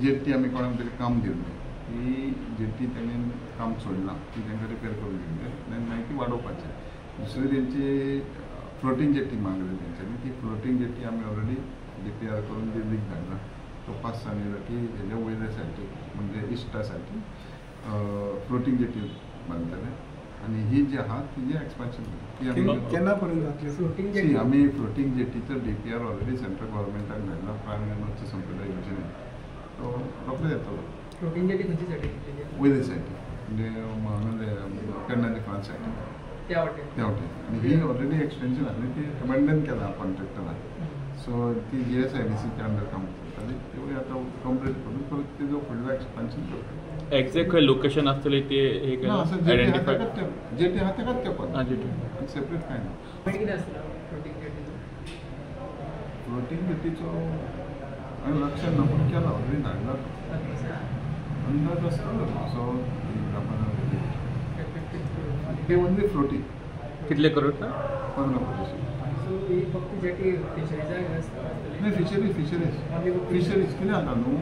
Jetty आमी कोणाक तरी काम दिवली, ही जेट्टी तेणेन काम सोडलां, ती तांकां रिपेर करून दिवली, आनी मागीर ती वाडोवपाचें. दुसरी तेंची फ्लोटींग जेट्टी मागली तेंच्यांनी, ती फ्लोटींग जेट्टी आमी ऑलरेडी DPR करून दिल्लीक धाडला. तो पास सांगितला की हेज्या वयल्या सायडीक म्हणजे इश्टा सायडीक फ्लोटींग जेट्टी बांदतले, आनी ही जी आहा तिजे एक्सपान्शन केन्ना पर्यंत जातली फ्लोटींग जेट्टी? आमी फ्लोटींग जेट्टीचो DPR ऑलरेडी सेंट्रल गव्हर्मेंटाक धाडला, प्रायम मिनिस्टर संपदा योजनेन. तो रोखडो येतलो. फ्लोटींग जेट्टी खंयची सायडीक? वयले सायडीक म्हणजे कर्नाटक फ्रांस सायडीक त्या वाटेन. आनी ही ऑलरेडी एक्सटेंशन आनी ती अबंडन केला कॉन्ट्रॅक्टरान. सो ती GSIDCच्या अंडर काम करताली, ती आतां कंप्लीट करून परत तिजो फुडलो एक्सपान्शन करता. एक्झॅक्ट खंय लोकेशन आसतलें ते आयडेंटिफाय जेटी आहा तेकाच तेंपत, सेपरेट कांय ना. कितें आसता फ्लोटींग जेट्टीचो? फ्लोटींग जेट्टीचो हांवें लक्षांत ना, पूण केला ऑलरेडी धाडला अंदाज आसतलो. सो हे ओन्ली फ्लोटींग. कितले करोड ना? 15 कोटी. सो ही फक्त जेट्टी फिशरीजाक आसता? नाही, फिशरीज कितें जाता न्हू,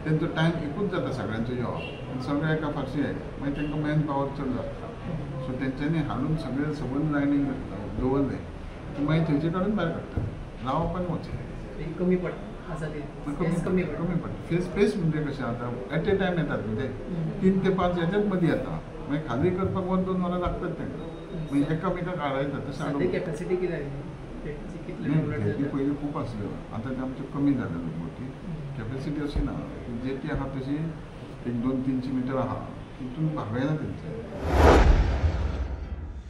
तेंचो टायम एकूच जाता सगळ्यांचो येवप, आनी सगळे एका फारशी येता, मागीर तांकां मॅन पावर चड जाता. सो तेंच्यांनी हाडून सगळे सबंद लायनीक दवरले की मागीर थंयचे कडेन भायर काडटा, रावप आनी वचप. कमी पडटा आसा ती कमी पडटा. फेस म्हणजे कशें आतां एट ए टायम येतात म्हणजे 3 ते 5 हेच्याच मदीं येता, मागीर खाली करपाक 1-2 वरां लागतात तांकां, मागीर एकामेकाक आडायतात. तशें कॅपॅसिटी कितें जेटी पयलीं खूब आसल्यो, आतां ते आमच्यो कमी जाल्यो बोटी. कॅपॅसिटी अशी ना, जेटी आहा तशी 1-2-300 मिटर आहा, तितून भागयना तेंचे.